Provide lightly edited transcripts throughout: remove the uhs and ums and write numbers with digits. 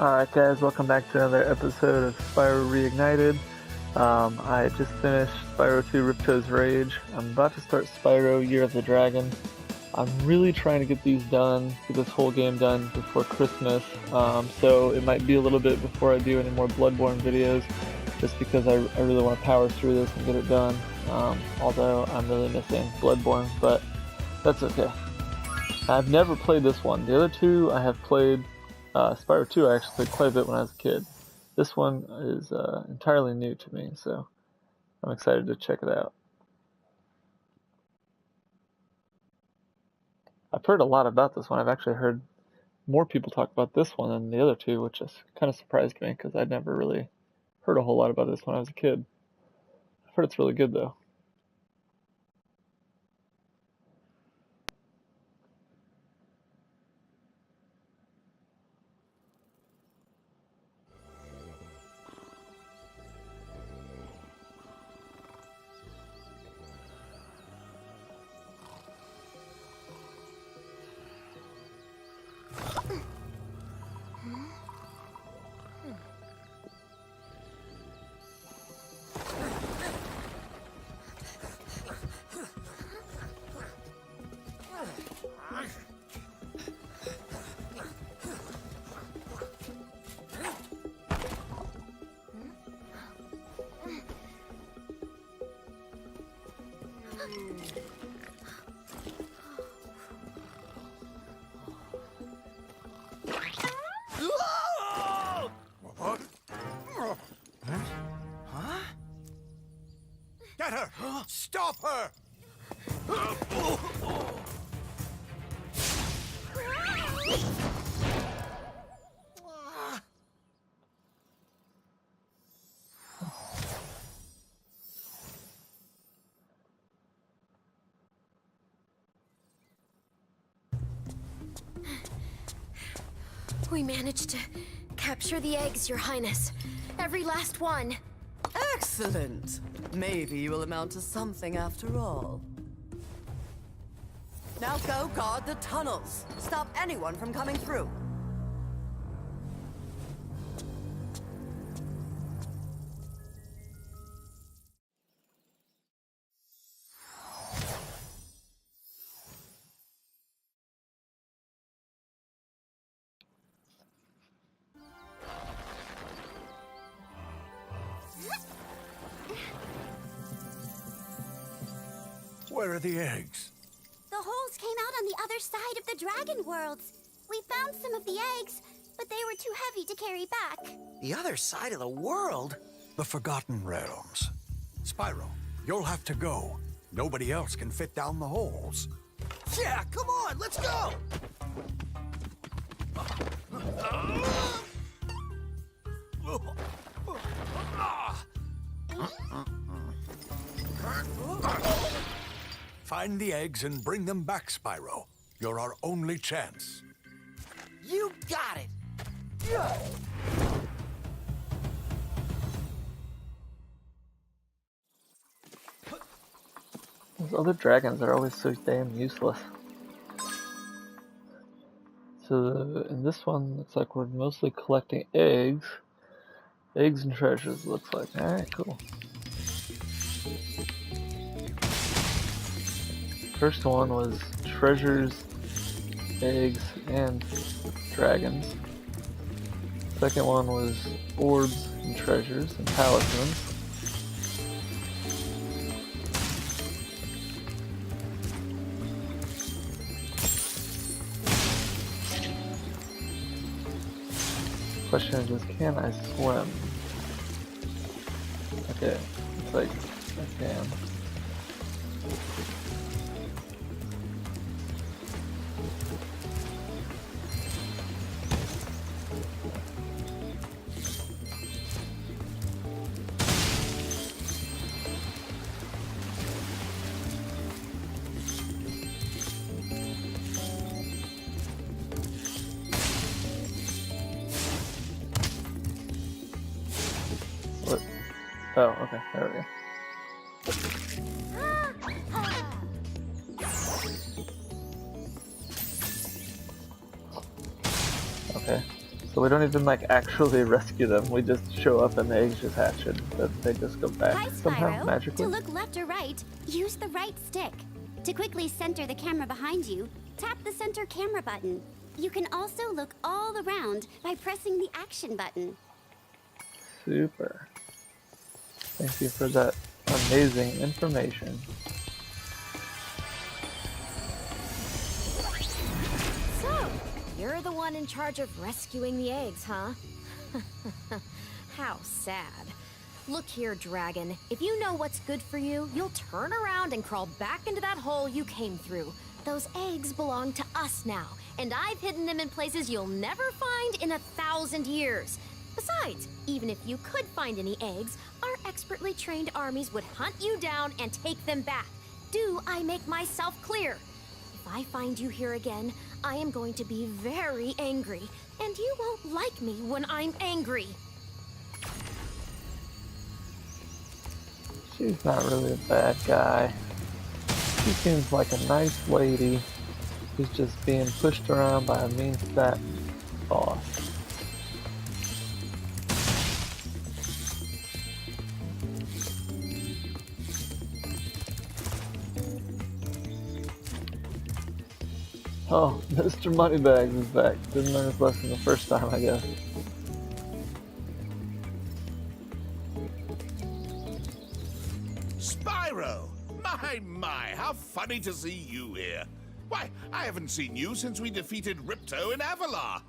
Alright guys, welcome back to another episode of Spyro Reignited. I just finished Spyro 2 Ripto's Rage. I'm about to start Spyro Year of the Dragon. I'm really trying to get these done, get this whole game done before Christmas, so it might be a little bit before I do any more Bloodborne videos, just because I really want to power through this and get it done, although I'm really missing Bloodborne, but that's okay. I've never played this one. The other two I have played. Spyro 2 I actually played quite a bit when I was a kid. This one is entirely new to me, so I'm excited to check it out. I've heard a lot about this one. I've actually heard more people talk about this one than the other two, which has kind of surprised me because I'd never really heard a whole lot about this when I was a kid. I've heard it's really good though. Get her! Stop her! We managed to capture the eggs, Your Highness. Every last one. Excellent. Maybe you will amount to something after all. Now go guard the tunnels. Stop anyone from coming through. Where are the eggs? The holes came out on the other side of the dragon worlds. We found some of the eggs, but they were too heavy to carry back. The other side of the world? The Forgotten Realms. Spyro, you'll have to go. Nobody else can fit down the holes. Yeah, come on, let's go! Find the eggs and bring them back, Spyro. You're our only chance. You got it! Those other dragons are always so damn useless. So in this one, looks like we're mostly collecting eggs. Eggs and treasures, looks like. Alright, cool. First one was treasures, eggs, and dragons. Second one was orbs and treasures and talismans. Question is just, can I swim? Okay, it's like I can. Oh, okay, there we go. Okay, So we don't even like actually rescue them. We just show up and the eggs just hatch and then they just go back Hi, somehow Spyro. magically. To look left or right, use the right stick. To quickly center the camera behind you, tap the center camera button. You can also look all around by pressing the action button. Super. Thank you for that amazing information. So, you're the one in charge of rescuing the eggs, huh? How sad. Look here, Dragon. If you know what's good for you, you'll turn around and crawl back into that hole you came through. Those eggs belong to us now, and I've hidden them in places you'll never find in 1,000 years. Besides, even if you could find any eggs, our expertly trained armies would hunt you down and take them back. Do I make myself clear? If I find you here again, I am going to be very angry, and you won't like me when I'm angry. She's not really a bad guy. She seems like a nice lady who's just being pushed around by a mean fat boss. Oh, Mr. Moneybags is back. Didn't learn his lesson the first time, I guess. Spyro! My, how funny to see you here. Why, I haven't seen you since we defeated Ripto in Avalar.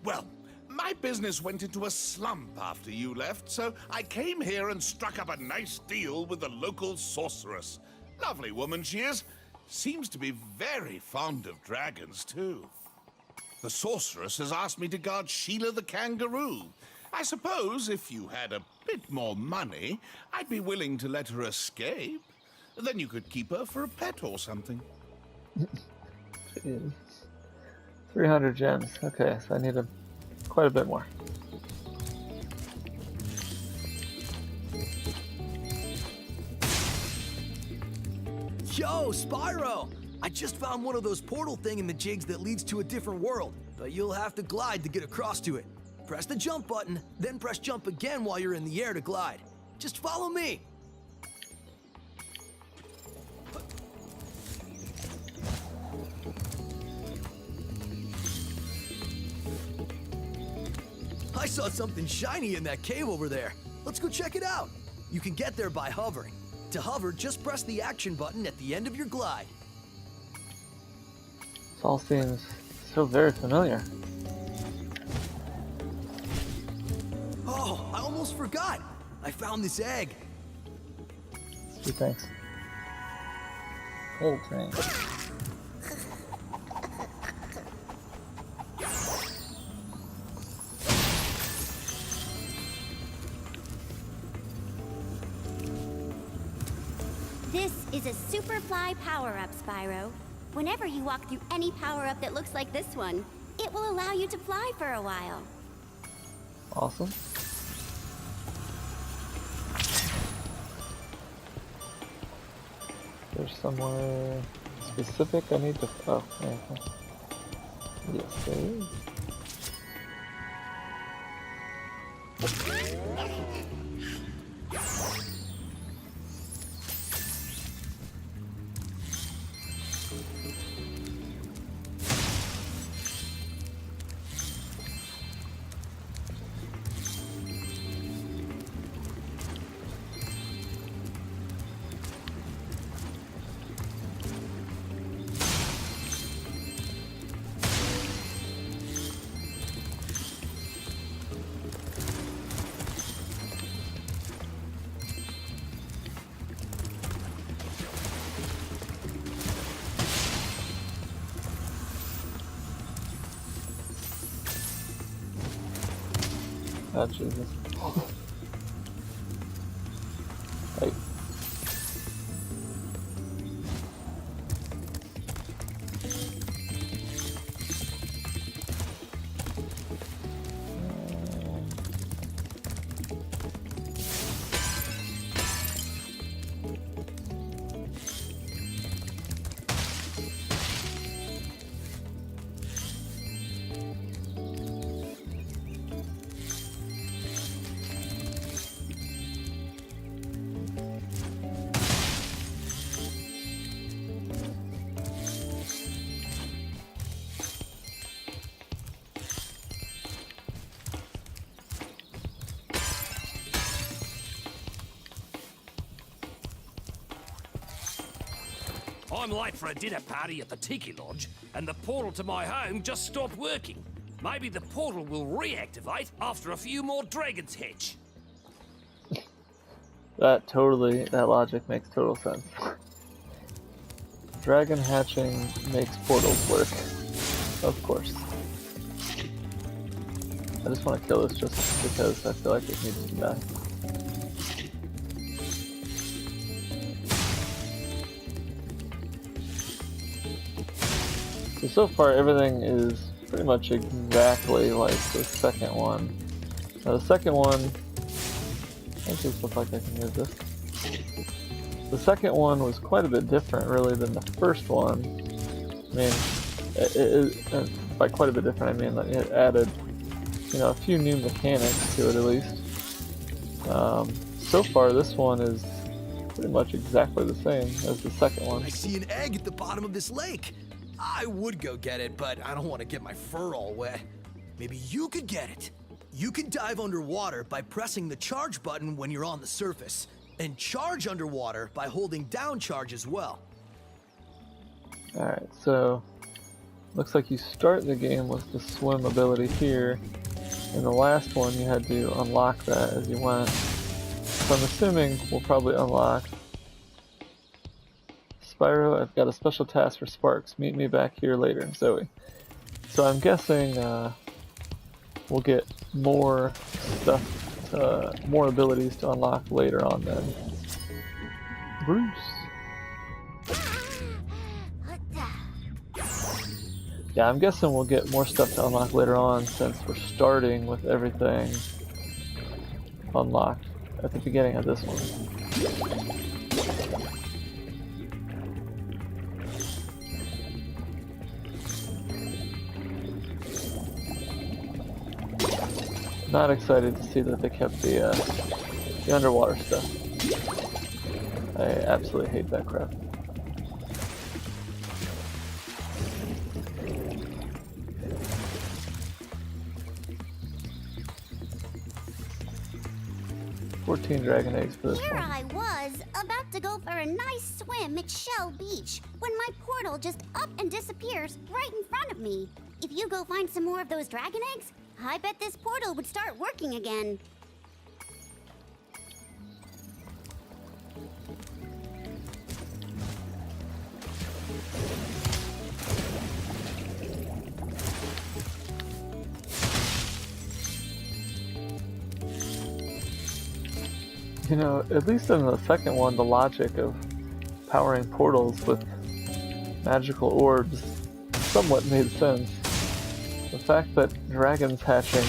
Well, my business went into a slump after you left, so I came here and struck up a nice deal with the local sorceress. Lovely woman she is. Seems to be very fond of dragons, too. The sorceress has asked me to guard Sheila the kangaroo. I suppose if you had a bit more money, I'd be willing to let her escape. Then you could keep her for a pet or something. Jeez. 300 gems. Okay, so I need quite a bit more. Yo, Spyro! I just found one of those portal thingamajigs that leads to a different world, but you'll have to glide to get across to it. Press the jump button, then press jump again while you're in the air to glide. Just follow me. I saw something shiny in that cave over there. Let's go check it out. You can get there by hovering. To hover, just press the action button at the end of your glide. This all seems so very familiar. Oh, I almost forgot. I found this egg. Gee, thanks. Cold train. This is a Superfly power-up, Spyro. Whenever you walk through any power-up that looks like this one, it will allow you to fly for a while. Awesome. There's somewhere specific I need to. Oh, okay. Yes, there is. Oh, Jesus. Hey. I'm late for a dinner party at the Tiki Lodge, and the portal to my home just stopped working. Maybe the portal will reactivate after a few more dragons hatch. That logic makes total sense. Dragon hatching makes portals work. Of course. I just want to kill this just because I feel like it needs to die. So far everything is pretty much exactly like the second one. Now the second one, I just look like I can move this. The second one was quite a bit different really than the first one. I mean, by quite a bit different I mean like it added, you know, a few new mechanics to it at least. So far this one is pretty much exactly the same as the second one. I see an egg at the bottom of this lake. I would go get it, but I don't want to get my fur all wet. Maybe you could get it. You can dive underwater by pressing the charge button when you're on the surface, and charge underwater by holding down charge as well. Alright, so looks like you start the game with the swim ability here. In the last one you had to unlock that as you went. So I'm assuming we'll probably unlock Spyro. I've got a special task for Sparks. Meet me back here later, Zoe. So I'm guessing we'll get more stuff, more abilities to unlock later on then. Bruce. Yeah, I'm guessing we'll get more stuff to unlock later on since we're starting with everything unlocked at the beginning of this one. Not excited to see that they kept the underwater stuff. I absolutely hate that crap. $14 dragon eggs for this Here one. I was, about to go for a nice swim at Shell Beach, when my portal just up and disappears right in front of me. If you go find some more of those dragon eggs, I bet this portal would start working again. You know, at least in the second one, the logic of powering portals with magical orbs somewhat made sense. The fact that dragons hatching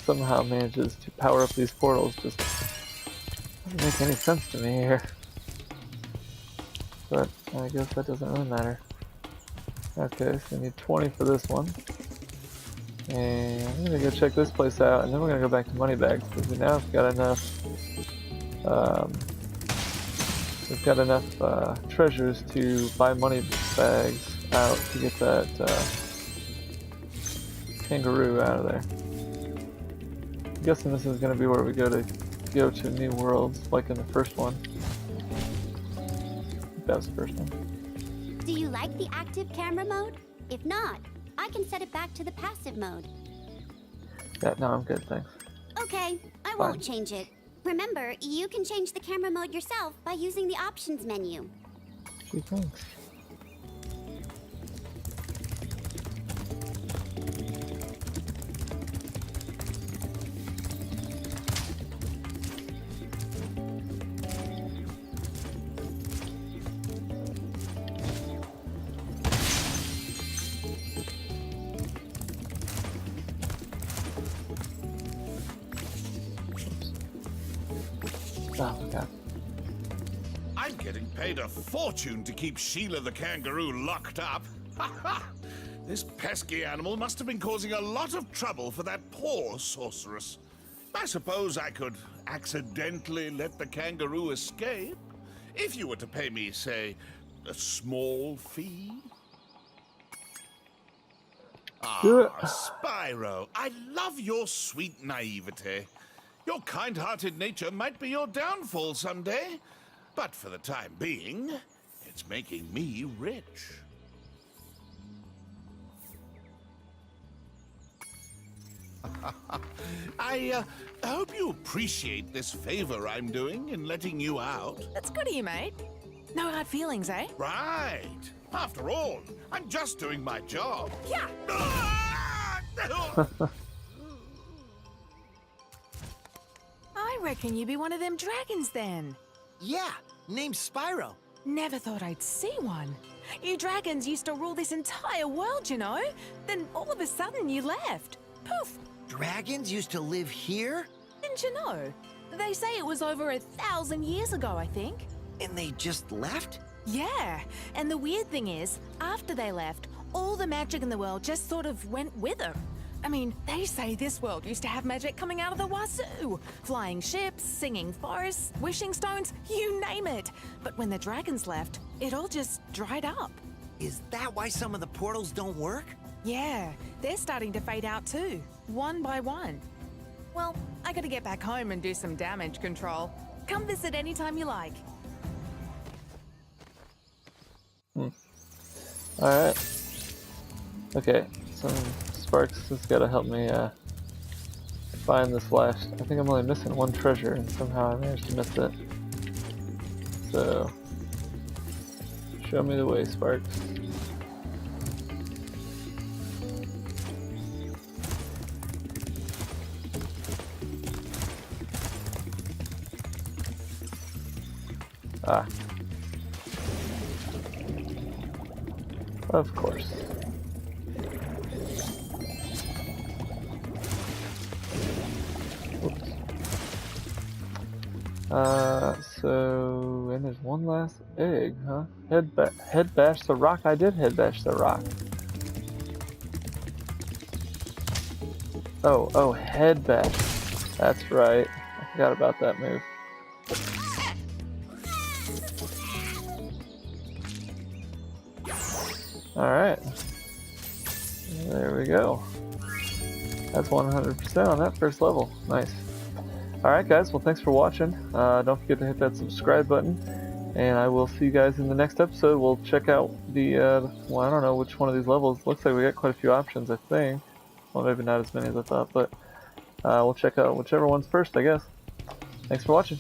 somehow manages to power up these portals just doesn't make any sense to me here. But I guess that doesn't really matter. Okay, so I need 20 for this one. And I'm gonna go check this place out, and then we're gonna go back to Moneybags, because we now have got enough we've got enough treasures to buy money bags out to get that kangaroo out of there. I'm guessing this is going to be where we go to new worlds, like in the first one. That was the first one. Do you like the active camera mode? If not, I can set it back to the passive mode. Yeah, no, I'm good, thanks. Okay, I Fine. won't change it. Remember, you can change the camera mode yourself by using the options menu. Gee, thanks. Oh my god. I'm getting paid a fortune to keep Sheila the kangaroo locked up. This pesky animal must have been causing a lot of trouble for that poor sorceress. I suppose I could accidentally let the kangaroo escape, if you were to pay me, say, a small fee. Do it. Spyro, I love your sweet naivete. Your kind-hearted nature might be your downfall someday, but for the time being, it's making me rich. I hope you appreciate this favor I'm doing in letting you out. That's good of you, mate. No hard feelings, eh? Right. After all, I'm just doing my job. Yeah. I reckon you be one of them dragons then. Yeah, name's Spyro. Never thought I'd see one. You dragons used to rule this entire world, you know? Then all of a sudden you left. Poof! Dragons used to live here? Didn't you know? They say it was over 1,000 years ago, I think. And they just left? Yeah, and the weird thing is, after they left, all the magic in the world just sort of went with them. I mean, they say this world used to have magic coming out of the wazoo. Flying ships, singing forests, wishing stones, you name it. But when the dragons left, it all just dried up. Is that why some of the portals don't work? Yeah, they're starting to fade out too, one by one. Well, I gotta get back home and do some damage control. Come visit anytime you like. Alright. Okay, so Sparks has got to help me find this last. I think I'm only missing one treasure, and somehow I managed to miss it. So, show me the way, Sparks. Ah. Of course. Oops. So, and there's one last egg, huh? Head bash the rock? I did head bash the rock. Oh, head bash. That's right. I forgot about that move. Alright. There we go. That's 100% on that first level. Nice. Alright guys, well thanks for watching. Don't forget to hit that subscribe button. And I will see you guys in the next episode. We'll check out the, well I don't know which one of these levels. Looks like we got quite a few options, I think. Well, maybe not as many as I thought, but we'll check out whichever one's first, I guess. Thanks for watching.